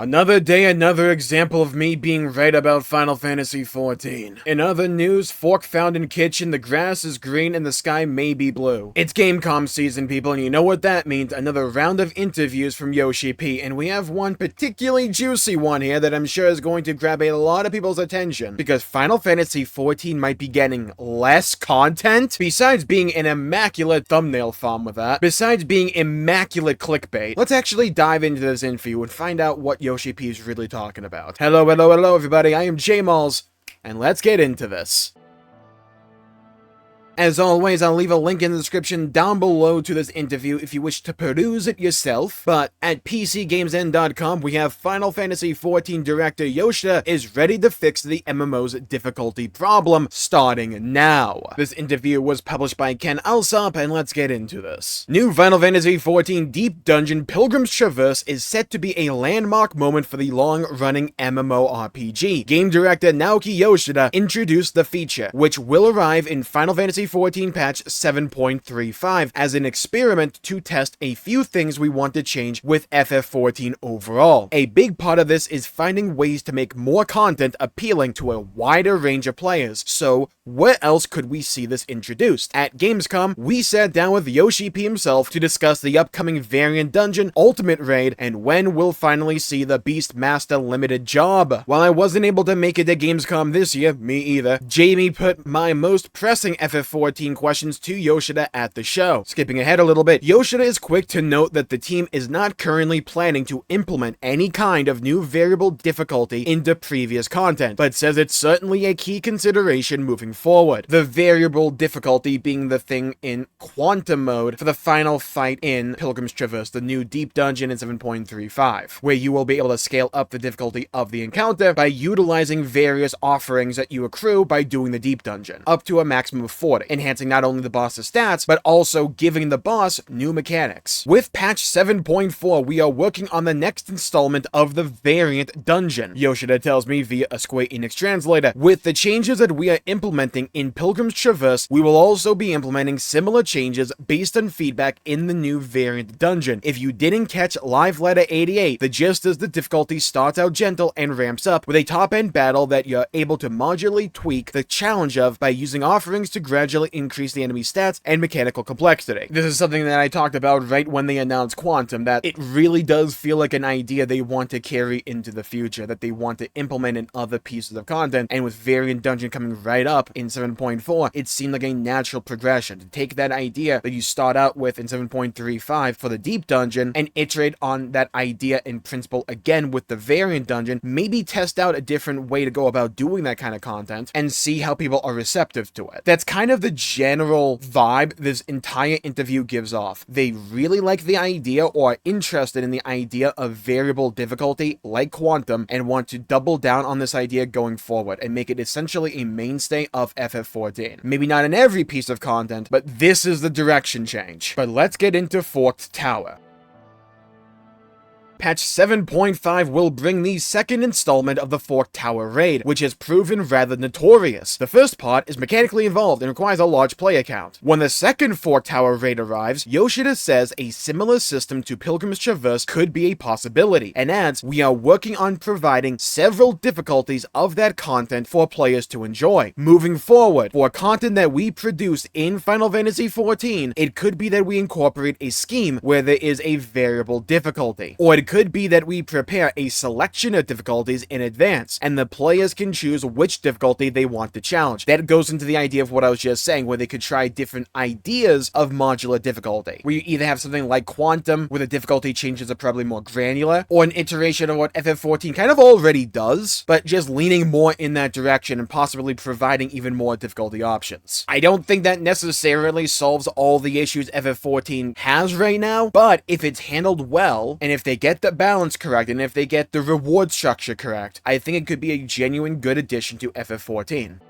Another day, another example of me being right about Final Fantasy XIV. In other news, fork found in kitchen, the grass is green and the sky may be blue. It's Gamescom season, people, and you know what that means. Another round of interviews from Yoshi P, and we have one particularly juicy one here that I'm sure is going to grab a lot of people's attention, because Final Fantasy XIV might be getting less content, besides being an immaculate thumbnail farm with that, besides being immaculate clickbait. Let's actually dive into this interview and find out what Yoshi P is really talking about. Hello, everybody, I am Jmulls, and let's get into this. As always, I'll leave a link in the description down below to this interview if you wish to peruse it yourself, but at PCGamesN.com we have Final Fantasy XIV director Yoshida is ready to fix the MMO's difficulty problem, starting now. This interview was published by Ken Alsop, and let's get into this. New Final Fantasy XIV Deep Dungeon Pilgrim's Traverse is set to be a landmark moment for the long-running MMORPG. Game director Naoki Yoshida introduced the feature, which will arrive in Final Fantasy XIV patch 7.35 as an experiment to test a few things we want to change with FF14 overall. A big part of this is finding ways to make more content appealing to a wider range of players. So where else could we see this introduced? At Gamescom, we sat down with Yoshi P himself to discuss the upcoming variant dungeon, Ultimate Raid, and when we'll finally see the Beastmaster limited job. While I wasn't able to make it to Gamescom this year, me either, Jamie put my most pressing FF14 questions to Yoshida at the show. Skipping ahead a little bit, Yoshida is quick to note that the team is not currently planning to implement any kind of new variable difficulty into previous content, but says it's certainly a key consideration moving forward. The variable difficulty being the thing in Quantum mode for the final fight in Pilgrim's Traverse, the new deep dungeon in 7.35, where you will be able to scale up the difficulty of the encounter by utilizing various offerings that you accrue by doing the deep dungeon, up to a maximum of 40. Enhancing not only the boss's stats, but also giving the boss new mechanics. With patch 7.4, we are working on the next installment of the variant dungeon, Yoshida tells me via a Square Enix translator. With the changes that we are implementing in Pilgrim's Traverse, we will also be implementing similar changes based on feedback in the new variant dungeon. If you didn't catch Live Letter 88, the gist is the difficulty starts out gentle and ramps up with a top-end battle that you're able to modularly tweak the challenge of by using offerings to gradually increase the enemy stats and mechanical complexity. This is something that I talked about right when they announced Quantum, that it really does feel like an idea they want to carry into the future, that they want to implement in other pieces of content, and with Variant Dungeon coming right up in 7.4, it seemed like a natural progression to take that idea that you start out with in 7.35 for the Deep Dungeon and iterate on that idea in principle again with the Variant Dungeon, maybe test out a different way to go about doing that kind of content and see how people are receptive to it. That's kind of the general vibe this entire interview gives off. They really like the idea or are interested in the idea of variable difficulty like Quantum and want to double down on this idea going forward and make it essentially a mainstay of FF14. Maybe not in every piece of content, but this is the direction change. But let's get into Forked Tower. Patch 7.5 will bring the second installment of the Forked Tower raid, which has proven rather notorious. The first part is mechanically involved and requires a large player count. When the second Forked Tower raid arrives, Yoshida says a similar system to Pilgrim's Traverse could be a possibility, and adds, "We are working on providing several difficulties of that content for players to enjoy. Moving forward, for content that we produce in Final Fantasy XIV, it could be that we incorporate a scheme where there is a variable difficulty, or it could be that we prepare a selection of difficulties in advance, and the players can choose which difficulty they want to challenge." That goes into the idea of what I was just saying, where they could try different ideas of modular difficulty, where you either have something like Quantum, where the difficulty changes are probably more granular, or an iteration of what FF14 kind of already does, but just leaning more in that direction and possibly providing even more difficulty options. I don't think that necessarily solves all the issues FF14 has right now, but if it's handled well, and if they get the balance correct, and if they get the reward structure correct, I think it could be a genuine good addition to FF14.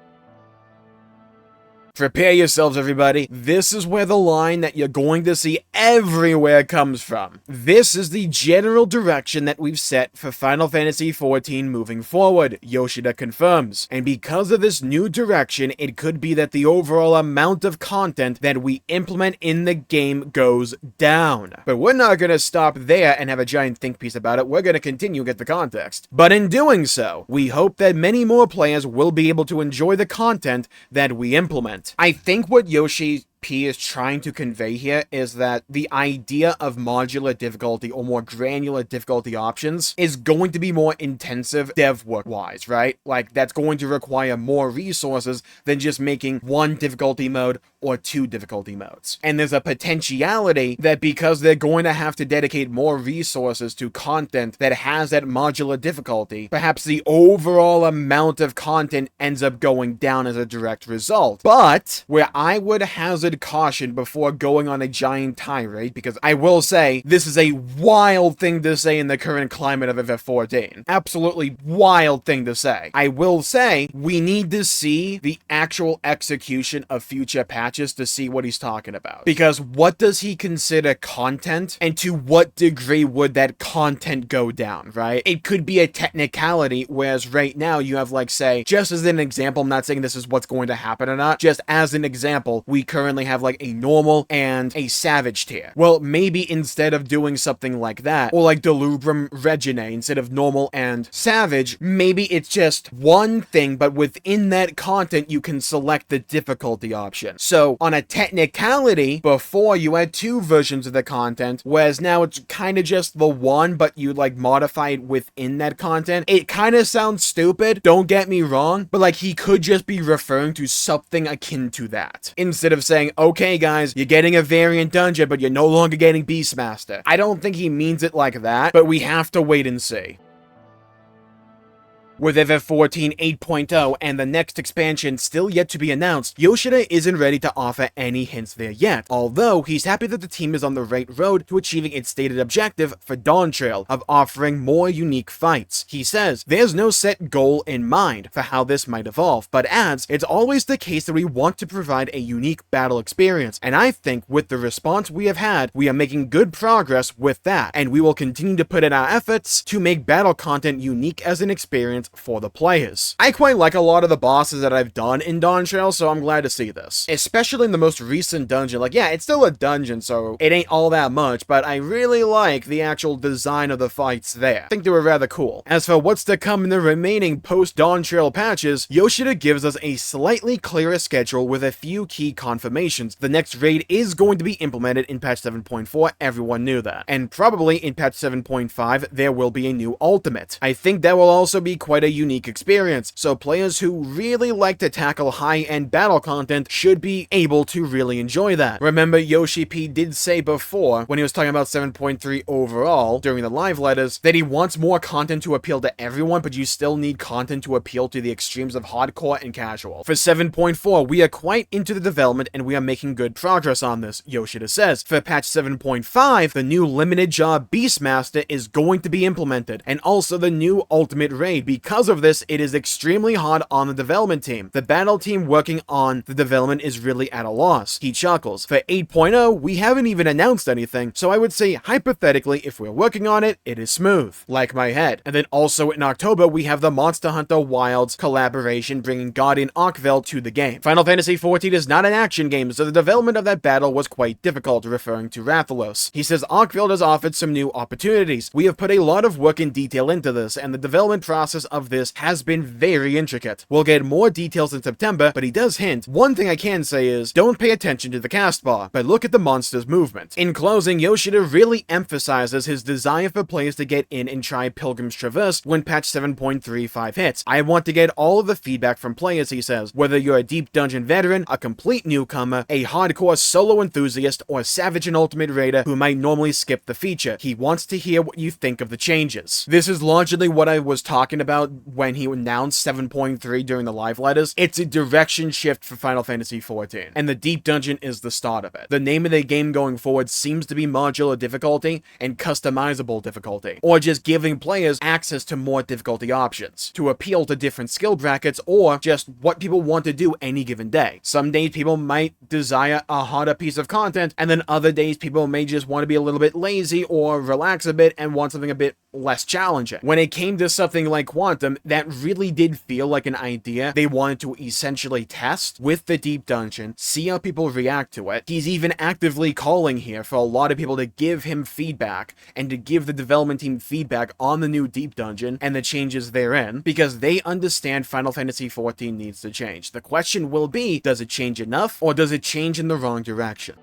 Prepare yourselves, everybody. This is where the line that you're going to see everywhere comes from. This is the general direction that we've set for Final Fantasy XIV moving forward, Yoshida confirms. And because of this new direction, it could be that the overall amount of content that we implement in the game goes down. But we're not going to stop there and have a giant think piece about it. We're going to continue to get the context. But in doing so, we hope that many more players will be able to enjoy the content that we implement. I think what Yoshi P is trying to convey here is that the idea of modular difficulty or more granular difficulty options is going to be more intensive dev work wise, right? Like, that's going to require more resources than just making one difficulty mode or two difficulty modes. And there's a potentiality that because they're going to have to dedicate more resources to content that has that modular difficulty, perhaps the overall amount of content ends up going down as a direct result. But where I would hazard caution before going on a giant tirade, because I will say this is a wild thing to say in the current climate of FF14. Absolutely wild thing to say. I will say we need to see the actual execution of future patches to see what he's talking about. Because what does he consider content, and to what degree would that content go down, right? It could be a technicality, whereas right now you have, like, say, just as an example, I'm not saying this is what's going to happen or not, just as an example, we currently have like a normal and a savage tier. Well, maybe instead of doing something like that, or like Delubrum Regine, instead of normal and savage, maybe it's just one thing, but within that content you can select the difficulty option. So on a technicality, before you had two versions of the content, whereas now it's kind of just the one, but you like modify it within that content. It kind of sounds stupid, don't get me wrong, but like he could just be referring to something akin to that, instead of saying, okay guys, you're getting a variant dungeon, but you're no longer getting Beastmaster. I don't think he means it like that, but we have to wait and see. With FF14 8.0 and the next expansion still yet to be announced, Yoshida isn't ready to offer any hints there yet, although he's happy that the team is on the right road to achieving its stated objective for Dawntrail of offering more unique fights. He says, there's no set goal in mind for how this might evolve, but adds, it's always the case that we want to provide a unique battle experience, and I think with the response we have had, we are making good progress with that, and we will continue to put in our efforts to make battle content unique as an experience for the players. I quite like a lot of the bosses that I've done in Dawntrail, so I'm glad to see this. Especially in the most recent dungeon. Like, yeah, it's still a dungeon, so it ain't all that much, but I really like the actual design of the fights there. I think they were rather cool. As for what's to come in the remaining post-Dawntrail patches, Yoshida gives us a slightly clearer schedule with a few key confirmations. The next raid is going to be implemented in patch 7.4, everyone knew that. And probably in patch 7.5, there will be a new ultimate. I think that will also be quite a unique experience, so players who really like to tackle high-end battle content should be able to really enjoy that. Remember, Yoshi P did say before, when he was talking about 7.3 overall, during the live letters, that he wants more content to appeal to everyone, but you still need content to appeal to the extremes of hardcore and casual. For 7.4, we are quite into the development and we are making good progress on this, Yoshida says. For patch 7.5, the new limited job Beastmaster is going to be implemented, and also the new ultimate raid. Because of this, it is extremely hard on the development team. The battle team working on the development is really at a loss. He chuckles. For 8.0, we haven't even announced anything, so I would say, hypothetically, if we're working on it, it is smooth. Like my head. And then also in October, we have the Monster Hunter Wilds collaboration bringing Guardian Arkveld to the game. Final Fantasy XIV is not an action game, so the development of that battle was quite difficult, referring to Rathalos. He says Arkveld has offered some new opportunities. We have put a lot of work and detail into this, and the development process of this has been very intricate. We'll get more details in September, but he does hint. One thing I can say is, don't pay attention to the cast bar, but look at the monster's movement. In closing, Yoshida really emphasizes his desire for players to get in and try Pilgrim's Traverse when patch 7.35 hits. I want to get all of the feedback from players, he says, whether you're a deep dungeon veteran, a complete newcomer, a hardcore solo enthusiast, or savage and ultimate raider who might normally skip the feature. He wants to hear what you think of the changes. This is largely what I was talking about about when he announced 7.3 during the live letters, it's a direction shift for Final Fantasy XIV, and the Deep Dungeon is the start of it. The name of the game going forward seems to be modular difficulty and customizable difficulty, or just giving players access to more difficulty options to appeal to different skill brackets or just what people want to do any given day. Some days people might desire a harder piece of content, and then other days people may just want to be a little bit lazy or relax a bit and want something a bit less challenging. When it came to something like Quantum, that really did feel like an idea they wanted to essentially test with the Deep Dungeon, see how people react to it. He's even actively calling here for a lot of people to give him feedback and to give the development team feedback on the new Deep Dungeon and the changes therein, because they understand Final Fantasy XIV needs to change. The question will be, does it change enough, or does it change in the wrong direction?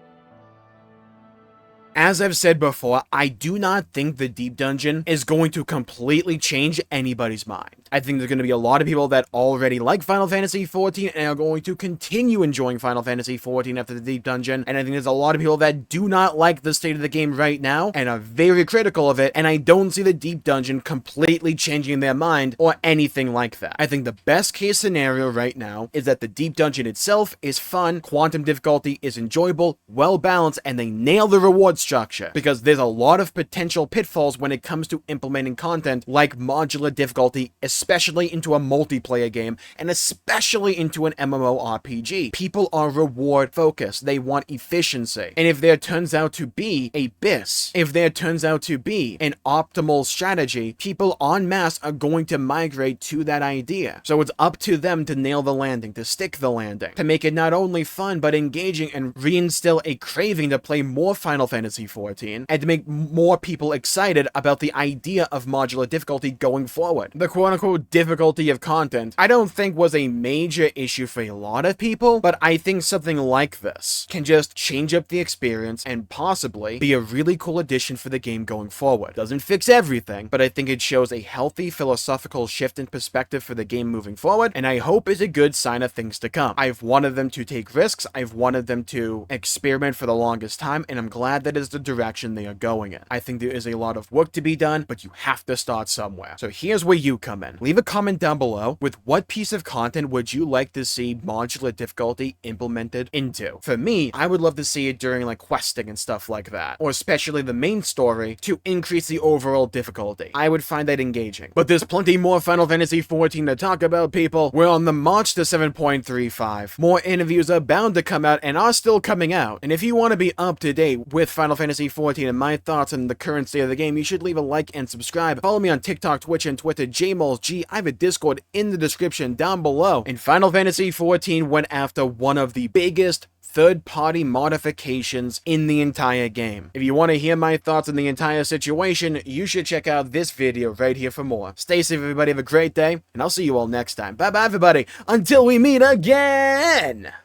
As I've said before, I do not think the Deep Dungeon is going to completely change anybody's mind. I think there's going to be a lot of people that already like Final Fantasy XIV and are going to continue enjoying Final Fantasy XIV after the Deep Dungeon, and I think there's a lot of people that do not like the state of the game right now and are very critical of it, and I don't see the Deep Dungeon completely changing their mind or anything like that. I think the best case scenario right now is that the Deep Dungeon itself is fun, quantum difficulty is enjoyable, well balanced, and they nail the reward structure, because there's a lot of potential pitfalls when it comes to implementing content like modular difficulty, especially into a multiplayer game, and especially into an MMORPG. People are reward focused. They want efficiency. And if there turns out to be a BIS, if there turns out to be an optimal strategy, people en masse are going to migrate to that idea. So it's up to them to nail the landing, to stick the landing, to make it not only fun, but engaging and reinstill a craving to play more Final Fantasy XIV, and to make more people excited about the idea of modular difficulty going forward. The quote-unquote difficulty of content, I don't think was a major issue for a lot of people, but I think something like this can just change up the experience and possibly be a really cool addition for the game going forward. Doesn't fix everything, but I think it shows a healthy philosophical shift in perspective for the game moving forward, and I hope is a good sign of things to come. I've wanted them to take risks, I've wanted them to experiment for the longest time, and I'm glad that is the direction they are going in. I think there is a lot of work to be done, but you have to start somewhere. So here's where you come in. Leave a comment down below with what piece of content would you like to see modular difficulty implemented into. For me, I would love to see it during like questing and stuff like that, or especially the main story to increase the overall difficulty. I would find that engaging. But there's plenty more Final Fantasy XIV to talk about, people. We're on the march to 7.35. More interviews are bound to come out and are still coming out. And if you want to be up to date with Final Fantasy XIV and my thoughts on the current state of the game, you should leave a like and subscribe. Follow me on TikTok, Twitch, and Twitter, Jmulls G. I have a Discord in the description down below. And Final Fantasy XIV went after one of the biggest third-party modifications in the entire game. If you want to hear my thoughts on the entire situation, you should check out this video right here for more. Stay safe, everybody. Have a great day, and I'll see you all next time. Bye-bye, everybody. Until we meet again!